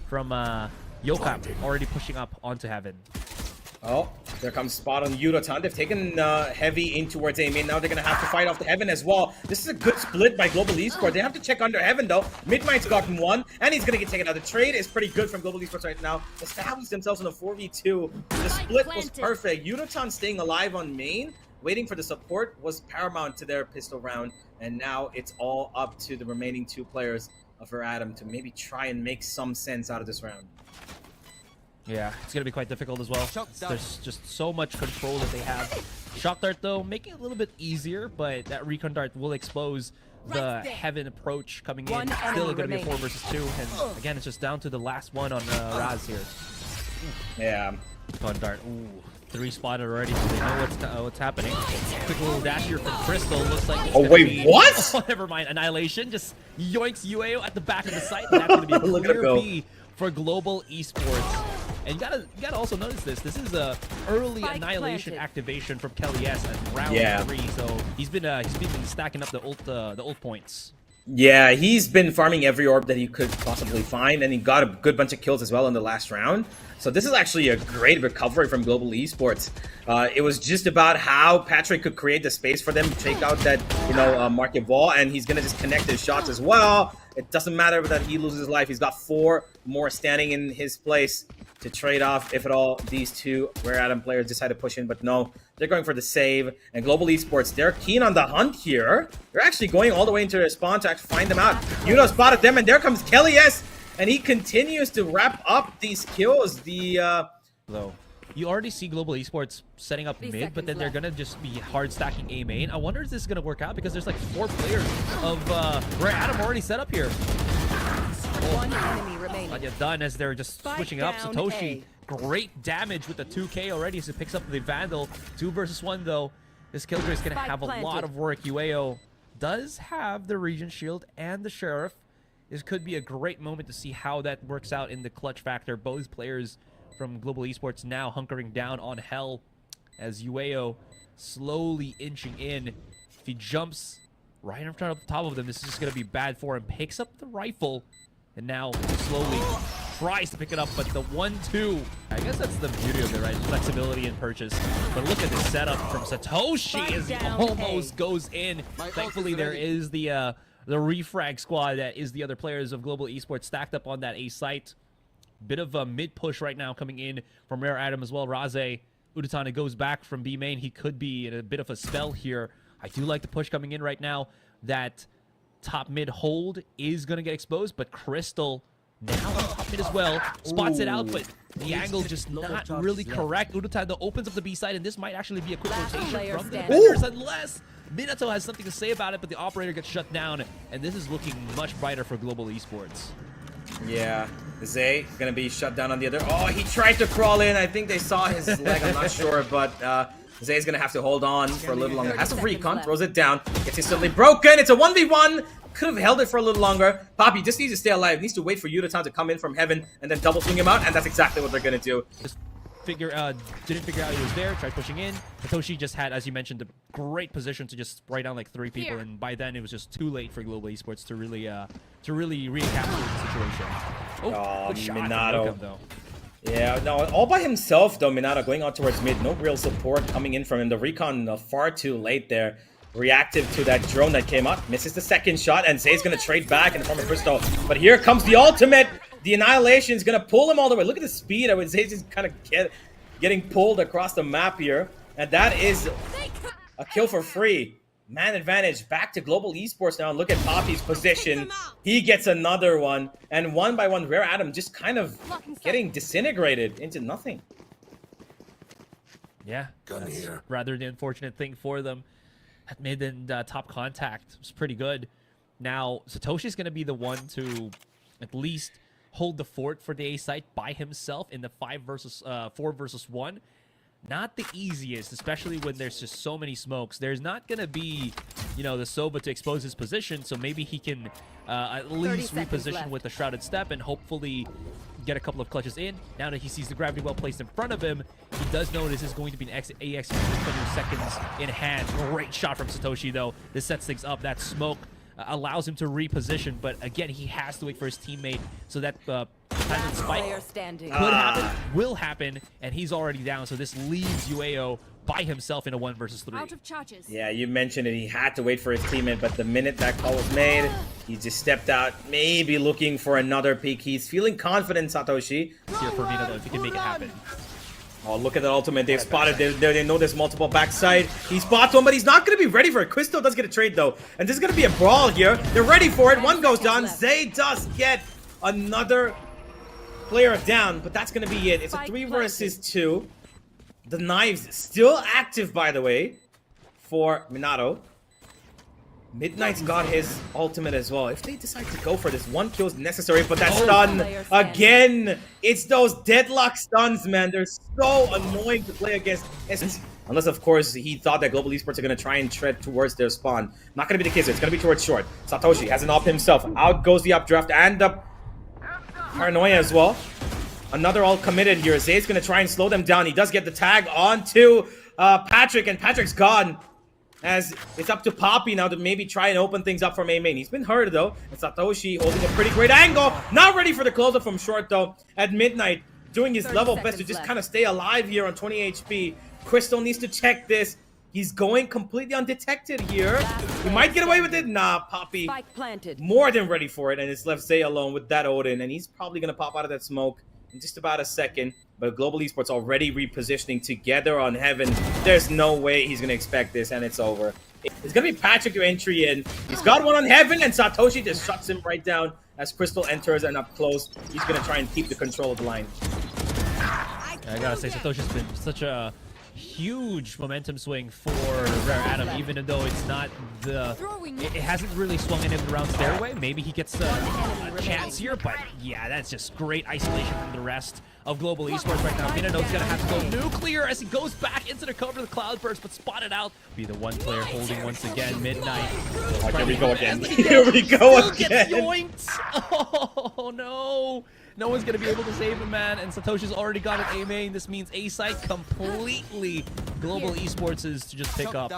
from Yokap, already pushing up onto Heaven. Oh, there comes spot on Yudotan. They've taken heavy in towards A main. Now they're going to have to fight off the Heaven as well. This is a good split by Global Esports. They have to check under Heaven though. Midmind's gotten one, and he's going to get taken out. The trade is pretty good from Global Esports right now. Established themselves in a 4v2. The split was perfect. Yudotan staying alive on main, waiting for the support, was paramount to their pistol round. And now it's all up to the remaining two players of Adam to maybe try and make some sense out of this round. Yeah, it's going to be quite difficult as well. There's just so much control that they have. Shock Dart, though, making it a little bit easier, but that Recon Dart will expose the Heaven approach coming in. Still going to be a 4 versus 2. And again, it's just down to the last one on Raz here. Yeah. Recon Dart. Ooh, 3 spotted already, so they know what's happening. Quick little dash here from Crystal. Looks like it's wait, be... what? Oh, never mind. Annihilation just yoinks UAO at the back of the site. And that's going to be a clear B for Global Esports. And you gotta also notice this. This is a early Annihilation activation from Kelly S at round 3. So he's been stacking up the ult points. Yeah, he's been farming every orb that he could possibly find, and he got a good bunch of kills as well in the last round. So this is actually a great recovery from Global Esports. It was just about how Patrick could create the space for them to take out that, market wall, and he's gonna just connect his shots as well. It doesn't matter that he loses his life. He's got 4 more standing in his place to trade off, if at all, these two Adam players decide to push in, but no, they're going for the save. And Global Esports, they're keen on the hunt here. They're actually going all the way into their spawn to actually find them out. Yudo spotted them, and there comes Kelly S, and he continues to wrap up these kills. Though you already see Global Esports setting up mid, but then they're gonna just be hard stacking A main. I wonder if this is gonna work out because there's like 4 players of Adam already set up here. One enemy remaining. Not yet done as they're just switching up. Satoshi, great damage with the 2K already, so picks up the Vandal. 2 versus 1 though. This killjoy is going to have a lot of work. UAO does have the Regent Shield and the Sheriff. This could be a great moment to see how that works out in the clutch factor. Both players from Global Esports now hunkering down on Hell as UAO slowly inching in. If he jumps right in front of the top of them, this is just going to be bad for him. Picks up the rifle. And now slowly tries to pick it up, but the 1-2, I guess that's the beauty of it, right? Flexibility and purchase. But look at the setup from Satoshi as he almost goes in. Thankfully, there is the refrag squad that is the other players of Global Esports stacked up on that A site. Bit of a mid push right now coming in from Adam as well. Raze Udatana goes back from B main. He could be in a bit of a spell here. I do like the push coming in right now. That top mid hold is going to get exposed, but Crystal now on top mid as well. Spots it out, but the angle just not really correct. Udatan opens up the B side, and this might actually be a quick rotation from the defenders unless Minato has something to say about it, but the operator gets shut down, and this is looking much brighter for Global Esports. Yeah, Zay going to be shut down on the other. Oh, he tried to crawl in. I think they saw his leg. I'm not sure, but Zay's gonna have to hold on for a little longer. Has a recon, throws it down, gets instantly broken. It's a 1v1. Could have held it for a little longer. Poppy just needs to stay alive. Needs to wait for Yudotan to come in from Heaven and then double swing him out, and that's exactly what they're gonna do. Just didn't figure out he was there. Tried pushing in. Satoshi just had, as you mentioned, a great position to just spray down like 3 people, and by then it was just too late for Global Esports to really recapture the situation. Oh, good shot from Lookup, though. Yeah, no, all by himself though, Minato going on towards mid. No real support coming in from him. The recon far too late there. Reactive to that drone that came up. Misses the second shot, and Zay's going to trade back in the form of Crystal. But here comes the ultimate. The Annihilation is going to pull him all the way. Look at the speed. I would say just kind of getting pulled across the map here. And that is a kill for free. Man advantage back to Global Esports now. Look at Poppy's position. He gets another one. And one by one, Adam just kind of getting disintegrated into nothing. Yeah, that's rather the unfortunate thing for them. That made the top contact. It was pretty good. Now, Satoshi's going to be the one to at least hold the fort for the A site by himself in the 4 versus 1. Not the easiest, especially when there's just so many smokes. There's not going to be, the Soba to expose his position, so maybe he can at least reposition with the Shrouded Step and hopefully get a couple of clutches in. Now that he sees the gravity well placed in front of him, he does know this is going to be an AX 20 seconds in hand. Great shot from Satoshi, though. This sets things up. That smoke allows him to reposition, but again, he has to wait for his teammate so that time that spike Player standing. could happen, will happen, and he's already down. So this leaves UAO by himself in a 1 versus 3. Out of charges. Yeah, you mentioned it. He had to wait for his teammate, but the minute that call was made, he just stepped out, maybe looking for another peek. He's feeling confident, Satoshi. It's here for Mina, though, if he can make it happen. Oh, look at that ultimate. They've spotted. They know there's multiple backside. He spots one, but he's not going to be ready for it. Crystal does get a trade, though. And this is going to be a brawl here. They're ready for it. One goes down. Zay does get another player down, but that's going to be it. It's a 3 versus 2. The knives still active, by the way, for Minato. Midnight's got his ultimate as well. If they decide to go for this, 1 kill is necessary, but that stun again. It's those deadlock stuns, man. They're so annoying to play against. Unless, of course, he thought that Global Esports are going to try and tread towards their spawn. Not going to be the case. It's going to be towards short. Satoshi has an op himself. Out goes the updraft and the paranoia as well. Another all committed here. Zay's going to try and slow them down. He does get the tag onto Patrick, and Patrick's gone. As it's up to Poppy now to maybe try and open things up for main. He's been hurt, though. And Satoshi holding a pretty great angle. Not ready for the close-up from short, though. At Midnight, doing his level best to just kind of stay alive here on 20 HP. Crystal needs to check this. He's going completely undetected here. He might get away with it. Nah, Poppy more than ready for it. And it's left Zay alone with that Odin. And he's probably going to pop out of that smoke in just about a second. But Global Esports already repositioning together on Heaven. There's no way he's going to expect this, and it's over. It's going to be Patrick to entry in. He's got one on Heaven, and Satoshi just shuts him right down as Crystal enters, and up close, he's going to try and keep the control of the line. I gotta say, Satoshi's been such a huge momentum swing for Rare Adam, even though it's not the... It hasn't really swung in the rounds their way. Maybe he gets a chance here, but yeah, that's just great isolation from the rest of Global Esports right now. Minano's gonna have to go nuclear as he goes back into the cover of the Cloudburst, but spotted out. Be the one player holding once again. Midnight. Oh, here we go again. Here we go again. Gets yoinked. Oh no. No one's going to be able to save him, man. And Satoshi's already got an A main. This means A site completely Global Esports is to just pick up.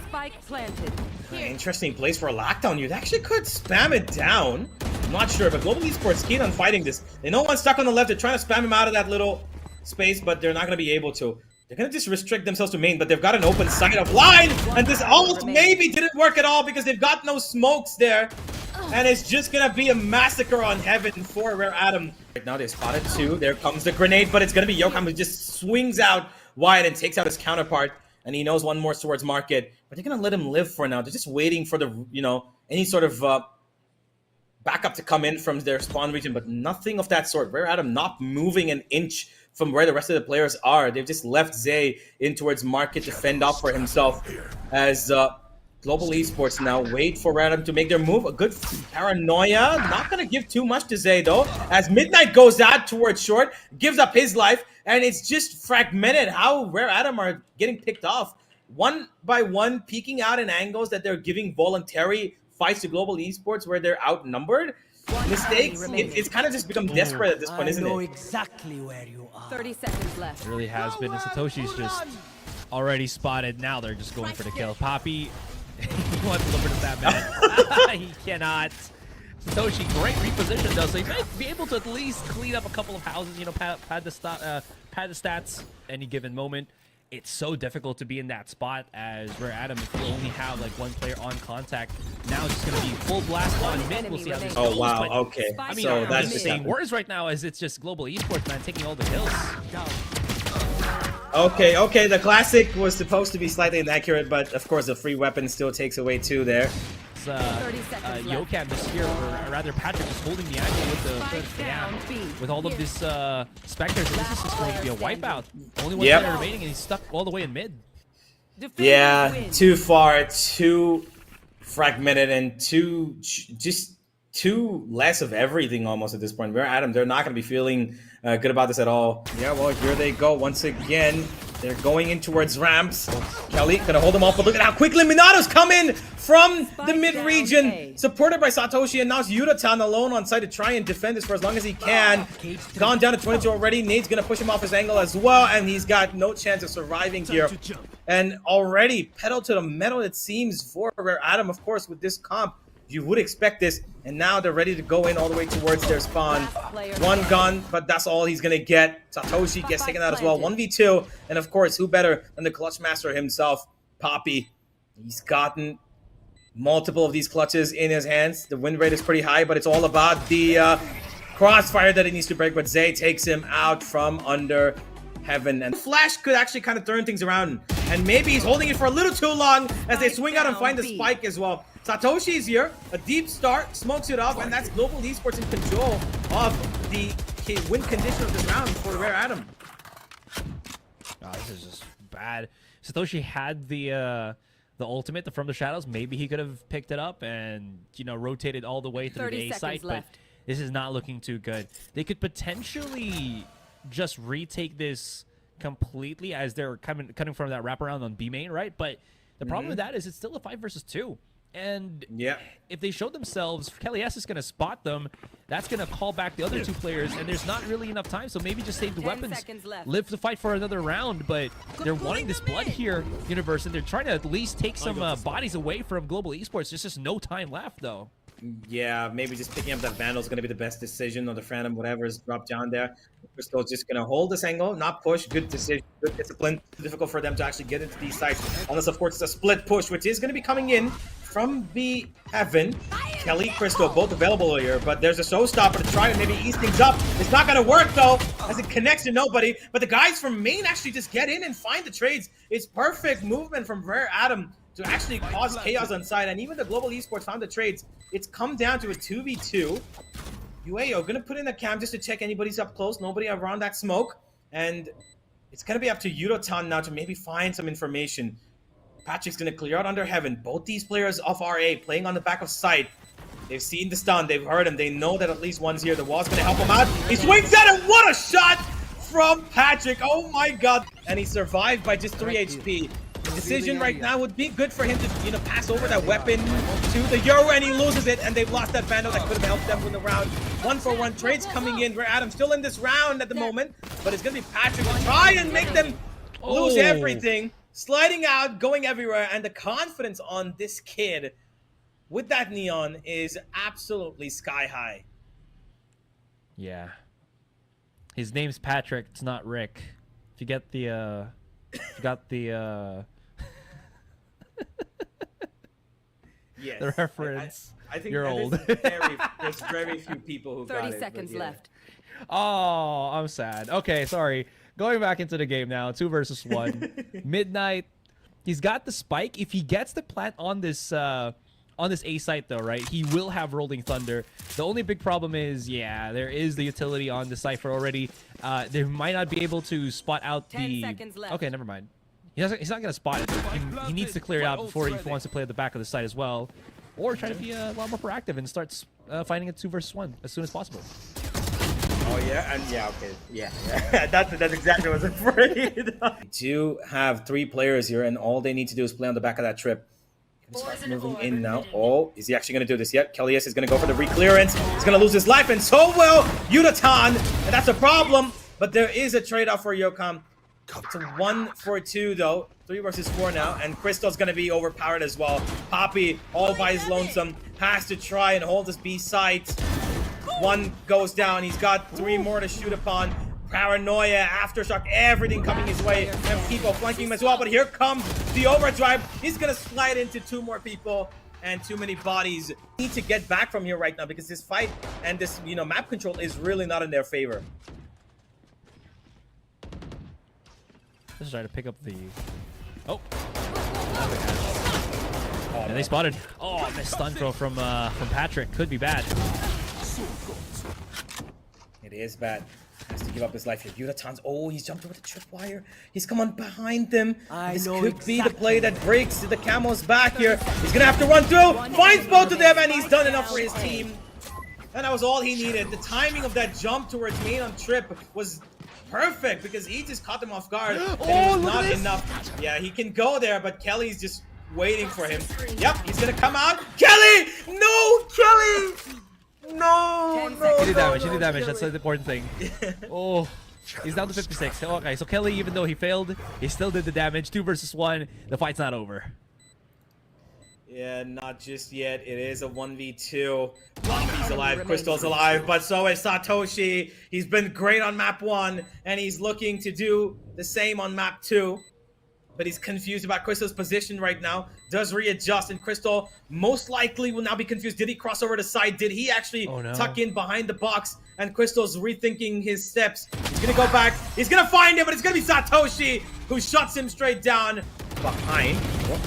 Spike planted. Interesting place for a lockdown. You actually could spam it down. I'm not sure, but Global Esports keen on fighting this. They know one's stuck on the left. They're trying to spam him out of that little space, but they're not going to be able to. They're going to just restrict themselves to main, but they've got an open side of line. And this almost maybe didn't work at all because they've got no smokes there. And it's just gonna be a massacre on Heaven for Rare Adam. Right now they spotted 2. There comes the grenade, but it's gonna be Yokkam who just swings out wide and takes out his counterpart. And he knows one more towards market. But they're gonna let him live for now. They're just waiting for the, any sort of backup to come in from their spawn region, but nothing of that sort. Rare Adam not moving an inch from where the rest of the players are. They've just left Zay in towards market to fend off for himself as Global Esports now wait for Random to make their move. A good paranoia. Not going to give too much to Zay, though. As Midnight goes out towards short, gives up his life, and it's just fragmented how Rare Adam are getting picked off. One by one, peeking out in angles that they're giving voluntary fights to Global Esports where they're outnumbered. Mistakes. It's kind of just become desperate at this point, isn't it? I know exactly where you are. 30 seconds left. It really has been. And Satoshi's just already spotted. Now they're just going for the kill. Poppy... he wants to look at that man. He cannot. Satoshi, great reposition though, so he might be able to at least clean up a couple of houses, pad the stats any given moment. It's so difficult to be in that spot as Rare Adam, if you only have like one player on contact. Now it's just going to be full blast on mid. We'll see how this goes. Oh wow, okay. I mean, so I'm that's just saying words right now as it's just Global Esports, man, taking all the kills. Okay, the classic was supposed to be slightly inaccurate, but of course the free weapon still takes away 2 there. Yokkam is here, or rather Patrick is holding the angle with all of this specters. This is just going to be a wipeout. Only one player remaining, and he's stuck all the way in mid. Yeah, too far, too fragmented, and just too less of everything almost at this point. Rare Adam, they're not going to be feeling good about this at all. Yeah, well, here they go once again. They're going in towards ramps. Kelly gonna hold them off, but look at how quickly Minato's come in from the mid-region, supported by Satoshi, and now it's Yuratan alone on site to try and defend this for as long as he can. Gone down to 22 already. Nade's gonna push him off his angle as well, and he's got no chance of surviving here. And already pedal to the metal, it seems, for Rare Adam, of course, with this comp. You would expect this, and now they're ready to go in all the way towards their spawn. One gun, but that's all he's gonna get. Satoshi gets taken out as well. 1v2, and of course, who better than the clutch master himself, Poppy. He's gotten multiple of these clutches in his hands. The win rate is pretty high, but it's all about the crossfire that he needs to break. But Zay takes him out from under Heaven, and Flash could actually kind of turn things around, and maybe he's holding it for a little too long as they swing out and find the spike as well. Satoshi's here, a deep start, smokes it up, and that's Global Esports in control of the win condition of this round for Rare Adam. Oh, this is just bad. Satoshi had the ultimate from the shadows. Maybe he could have picked it up and, you know, rotated all the way through the A site, but this is not looking too good. They could potentially just retake this completely as they're cutting from that wraparound on B main, right? But the problem with that is it's still a 5 versus 2. And if they show themselves, Kelly S is going to spot them. That's going to call back the other two players, and there's not really enough time. So maybe just save the weapons, live to fight for another round. But they're wanting this blood here, Universe, and they're trying to at least take some bodies away from Global Esports. There's just no time left, though. Yeah, maybe just picking up that Vandal is going to be the best decision, or the Phantom, whatever is dropped down there. Crystal just going to hold this angle, not push. Good decision, good discipline. Difficult for them to actually get into these sites, unless, of course, it's a split push, which is going to be coming in from the Heaven. Kelly, Crystal, both available here, but there's a showstopper to try and maybe ease things up. It's not going to work, though, as it connects to nobody. But the guys from main actually just get in and find the trades. It's perfect movement from Rare Adam to actually cause chaos on side, and even the Global Esports found the trades. It's come down to a 2v2. UAO gonna put in a cam just to check anybody's up close, nobody around that smoke, and it's gonna be up to Yudotan now to maybe find some information. Patrick's gonna clear out under Heaven. Both these players of RA playing on the back of site. They've seen the stun, they've heard him, they know that at least one's here. The wall's gonna help him out. He swings at it, what a shot from Patrick, oh my god. And he survived by just 3 HP. The decision right now would be good for him to, you know, pass over that weapon to the Euro, and he loses it, and they've lost that Vandal that could have helped them win the round. 1-for-1 trades coming in. Where Adam's still in this round at the moment, but it's gonna be Patrick to try and make them lose everything. Sliding out, going everywhere, and the confidence on this kid with that neon is absolutely sky high. Yeah. His name's Patrick, it's not Rick. If you get the Yes, the reference. I think you're old. There's very few people who got it. 30 seconds left. Oh, I'm sad. Okay, sorry. Going back into the game now, 2 versus 1. Midnight. He's got the spike. If he gets the plant on this A site, though, right, he will have Rolling Thunder. The only big problem is, yeah, there is the utility on the Cypher already. They might not be able to spot out 10 seconds left. Okay, never mind. He's not going to spot it. He needs to clear it out before he wants to play at the back of the site as well. Or try to be a lot more proactive and start fighting a 2 versus 1 as soon as possible. Oh yeah, and yeah, okay, yeah. that's exactly what I was afraid. We do have 3 players here, and all they need to do is play on the back of that trip. Start moving in now. Oh, is he actually going to do this yet? Kelly S is going to go for the re-clearance. He's going to lose his life, and so will Yudotan, and that's a problem. But there is a trade-off for Yokam. It's a 1-for-2 though. 3 versus 4 now, and Crystal's going to be overpowered as well. Poppy, all by his lonesome, has to try and hold this B site. 1 goes down. He's got 3 more to shoot upon. Paranoia, Aftershock, everything coming his way, and people flanking him as well. But here comes the overdrive. He's gonna slide into 2 more people and too many bodies. Need to get back from here right now because this fight and this, you know, map control is really not in their favor. Let's try to pick up the. Oh. And they spotted. Oh, missed stun throw from Patrick. Could be bad. It is bad. Has to give up his life here. Yudotan's, oh, he's jumped over the tripwire. He's come on behind them. This could be the play that breaks the camel's back here. He's gonna have to run through. Finds both of them, and he's done enough for his team. And that was all he needed. The timing of that jump towards main on trip was perfect because he just caught them off guard. And it was not enough. Yeah, he can go there, but Kelly's just waiting for him. Yep, he's gonna come out. Kelly! No, Kelly! No, He did damage. That's the important thing. Oh, he's down to 56. Okay, so Kelly, even though he failed, he still did the damage. 2 versus 1. The fight's not over. Yeah, not just yet. It is a 1v2. He's alive, Crystal's alive, but so is Satoshi. He's been great on map 1, and he's looking to do the same on map 2. But he's confused about Crystal's position right now. Does readjust, and Crystal most likely will now be confused. Did he cross over to side? Did he actually tuck in behind the box? And Crystal's rethinking his steps. He's gonna go back. He's gonna find him, but it's gonna be Satoshi who shuts him straight down behind.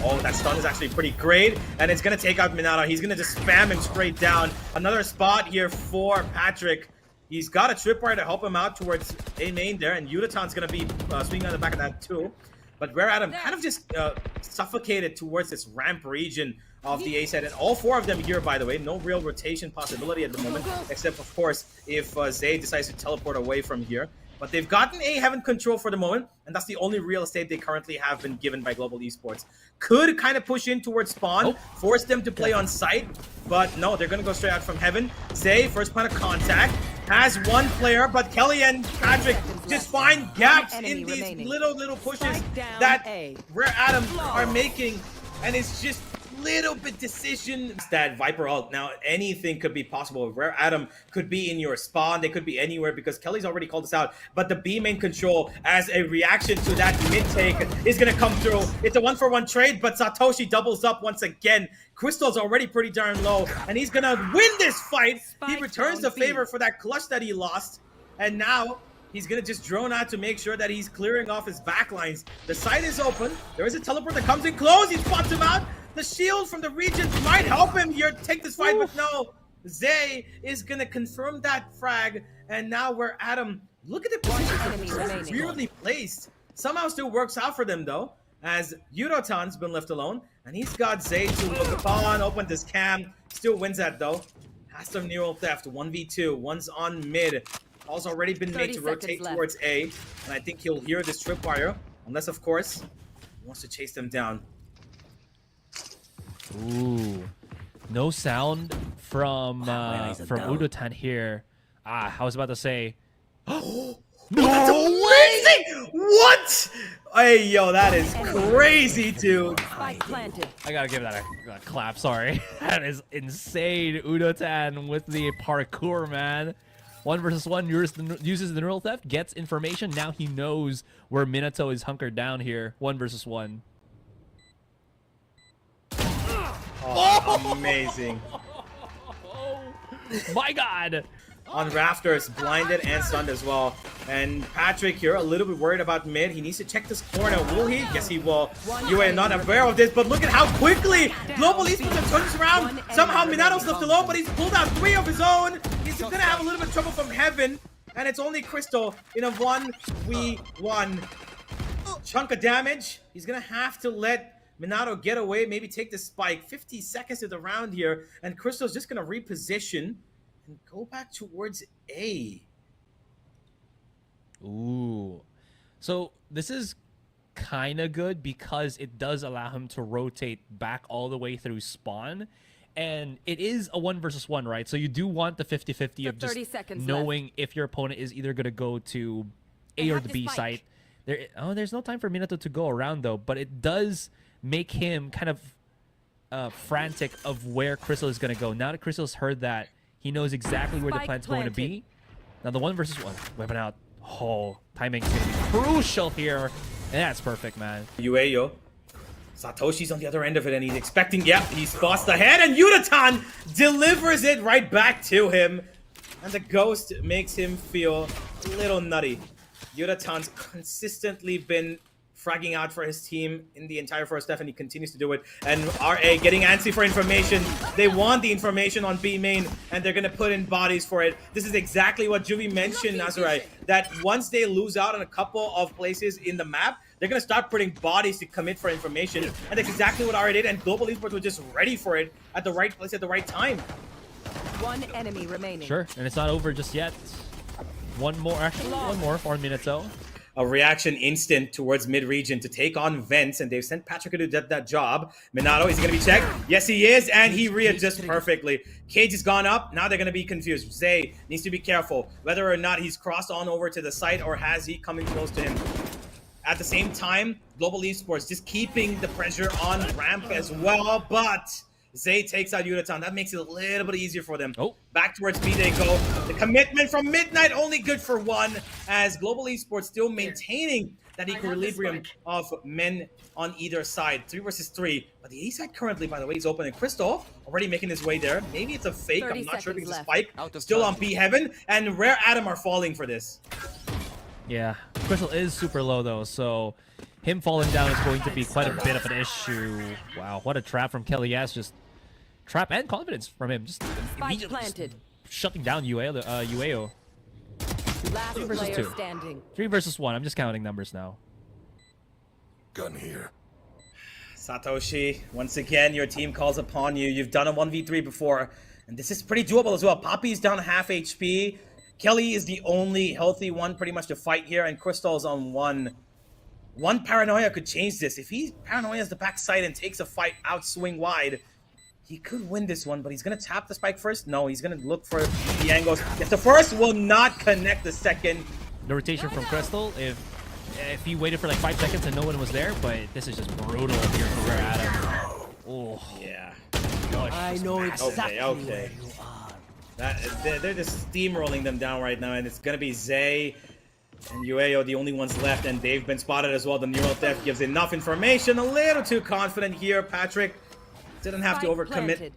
Oh, that stun is actually pretty great, and it's gonna take out Minato. He's gonna just spam him straight down. Another spot here for Patrick. He's got a tripwire to help him out towards A main there, and Yudatan's gonna be swinging on the back of that too. But Rare Adam kind of just suffocated towards this ramp region of the A side. And all 4 of them here, by the way, no real rotation possibility at the moment, except, of course, if Zay decides to teleport away from here. But they've gotten A heaven control for the moment, and that's the only real estate they currently have been given by Global Esports. Could kind of push in towards spawn, force them to play on site, but no, they're going to go straight out from heaven. Zay, first point of contact, has 1 player, but Kelly and Patrick just find gaps in these little pushes that Rare Adam are making, and it's just little bit decision that Viper ult. Now anything could be possible. Rare Adam could be in your spawn, they could be anywhere because Kelly's already called us out, but the B main control as a reaction to that mid take is gonna come through. It's a 1-for-1 trade, but Satoshi doubles up once again. Crystal's already pretty darn low, and he's gonna win this fight. He returns the favor for that clutch that he lost, and now he's gonna just drone out to make sure that he's clearing off his backlines. The site is open. There is a teleport that comes in close. He spots him out. The shield from the region might help him here take this fight, but no. Zay is gonna confirm that frag, and now we're Adam. Look at the position. Weirdly placed. Somehow still works out for them though, as Yudotan's been left alone, and he's got Zay to look upon, opened his cam, still wins that though. Has some neural theft, 1v2, one's on mid. Call's already been made to rotate towards A, and I think he'll hear this tripwire, unless of course he wants to chase them down. Ooh, no sound from ORANGUTAN here. I was about to say. No, that's amazing! What? Hey, yo, that is crazy, dude. I gotta give that a clap. Sorry, that is insane. ORANGUTAN with the parkour, man. 1 versus 1 uses the neural theft, gets information. Now he knows where Minato is hunkered down here. 1 versus 1. Oh, amazing. Oh my god. On rafters, blinded and stunned as well. And Patrick here, a little bit worried about mid. He needs to check this corner. Will he? Yes, he will. You are not aware of this, but look at how quickly Global Esports turns around. Somehow Minato's left alone, but he's pulled out 3 of his own. He's going to have a little bit of trouble from heaven. And it's only Crystal in a 1v1. Chunk of damage. He's going to have to let Minato get away, maybe take the spike. 50 seconds to the round here, and Crystal's just gonna reposition and go back towards A. Ooh. So this is kind of good because it does allow him to rotate back all the way through spawn. And it is a 1 versus 1, right? So you do want the 50-50 of just knowing if your opponent is either going to go to A or the B site. There's no time for Minato to go around, though. But it does make him kind of frantic of where Crystal is going to go. Now that Crystal's heard that, he knows exactly where the plant's going to be. Now the 1 versus 1, weapon out. Oh, timing is going to be crucial here. And that's perfect, man. Ueyo. Satoshi's on the other end of it, and he's expecting, yep, he spots the head, and Yudatan delivers it right back to him. And the ghost makes him feel a little nutty. Yudatan's consistently been fragging out for his team in the entire first half, and he continues to do it. And RA getting antsy for information. They want the information on B main, and they're gonna put in bodies for it. This is exactly what Juvie mentioned, Nazurai, that once they lose out on a couple of places in the map, they're gonna start putting bodies to commit for information. And that's exactly what RA did, and Global Esports was just ready for it at the right place at the right time. 1 enemy remaining. Sure, and it's not over just yet. One more for Minato. A reaction instant towards mid-region to take on Vents, and they've sent Patrick to do that job. Minato, is he going to be checked? Yes, he is, and he readjusts perfectly. Cage has gone up. Now they're going to be confused. Zay needs to be careful whether or not he's crossed on over to the site, or has he coming close to him. At the same time, Global Esports just keeping the pressure on ramp as well, but Zay takes out Yutatan. That makes it a little bit easier for them. Oh. Back towards B they go. The commitment from Midnight only good for one, as Global Esports still maintaining that equilibrium of men on either side. 3 versus 3. But the A side currently, by the way, is open, and Crystal already making his way there. Maybe it's a fake. I'm not sure because it's a spike. Still on B Heaven, and Rare Adam are falling for this. Yeah, Crystal is super low though, so him falling down is going to be quite a bit of an issue. Wow, what a trap from Kelly S. Just trap and confidence from him. Just immediately planted. shutting down UAO. Last 3 versus player 2. standing. 3 versus 1. I'm just counting numbers now. Gun here. Satoshi, once again, your team calls upon you. You've done a 1v3 before, and this is pretty doable as well. Poppy's down half HP. Kelly is the only healthy one pretty much to fight here, and Crystal's on 1. One Paranoia could change this. If he Paranoia's the backside and takes a fight out swing wide, he could win this one, but he's going to tap the spike first? No, he's going to look for the angles. If the first will not connect the second. The rotation from Crystal, if he waited for like 5 seconds and no one was there, but this is just brutal here for Rare Adam. Oh. Yeah. I know exactly Okay. where you are. They're just steamrolling them down right now, and it's going to be Zay and UAO the only ones left, and they've been spotted as well. The neural theft gives enough information. A little too confident here. Patrick didn't have to overcommit.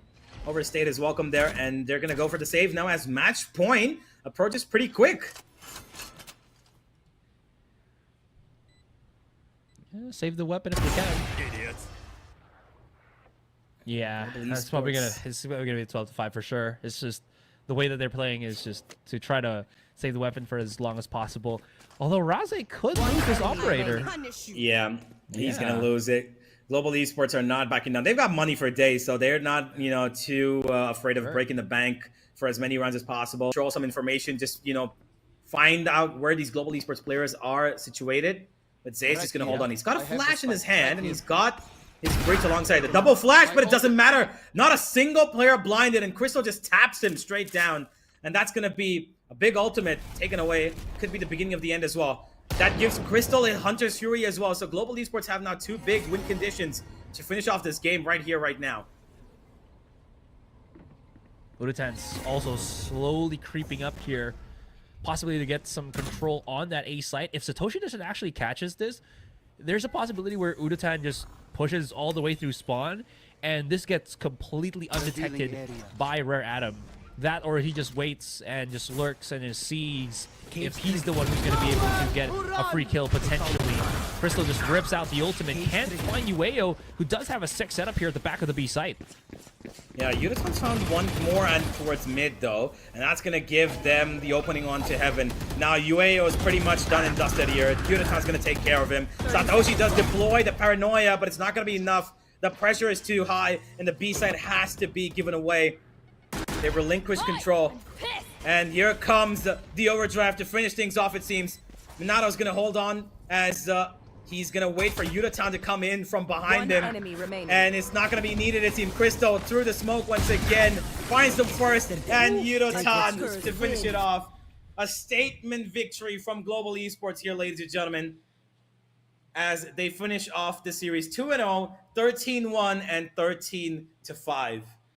Overstayed his welcome there, and they're going to go for the save now as match point approaches pretty quick. Yeah, save the weapon if you can. Idiots. Yeah, it's probably gonna be 12 to 5 for sure. It's just the way that they're playing is just to try to save the weapon for as long as possible. Although Raze could lose his operator. Yeah, he's Yeah. going to lose it. Global Esports are not backing down. They've got money for days, so they're not, too afraid of breaking the bank for as many rounds as possible. Control some information, just, find out where these Global Esports players are situated. But Zay's just going to hold on. He's got a flash in his hand, and he's got his breach alongside the double flash, but it doesn't matter. Not a single player blinded, and Crystal just taps him straight down. And that's going to be a big ultimate taken away. Could be the beginning of the end as well. That gives Crystal a Hunter's Fury as well. So Global Esports have now 2 big win conditions to finish off this game right here, right now. Udatan's also slowly creeping up here, possibly to get some control on that A site. If Satoshi doesn't actually catches this, there's a possibility where Udatan just pushes all the way through spawn, and this gets completely undetected by Rare Adam. That, or he just waits and just lurks and just sees if he's the one who's going to be able to get a free kill potentially. Crystal just rips out the ultimate, can't find UAO, who does have a sick setup here at the back of the B site. Yeah, Udatan's found one more and towards mid though, and that's gonna give them the opening onto heaven. Now UAO is pretty much done and dusted here. Udatan's gonna take care of him. Satoshi does deploy the Paranoia, but it's not gonna be enough. The pressure is too high, and the B side has to be given away. They relinquish control. And here comes the overdraft to finish things off, it seems. Minato's gonna hold on as he's gonna wait for Udatan to come in from behind him. And it's not gonna be needed, it seems. Crystal through the smoke once again. Finds them first, and Udatan to finish it off. A statement victory from Global Esports here, ladies and gentlemen, as they finish off the series 2-0, 13-1, and 13-5.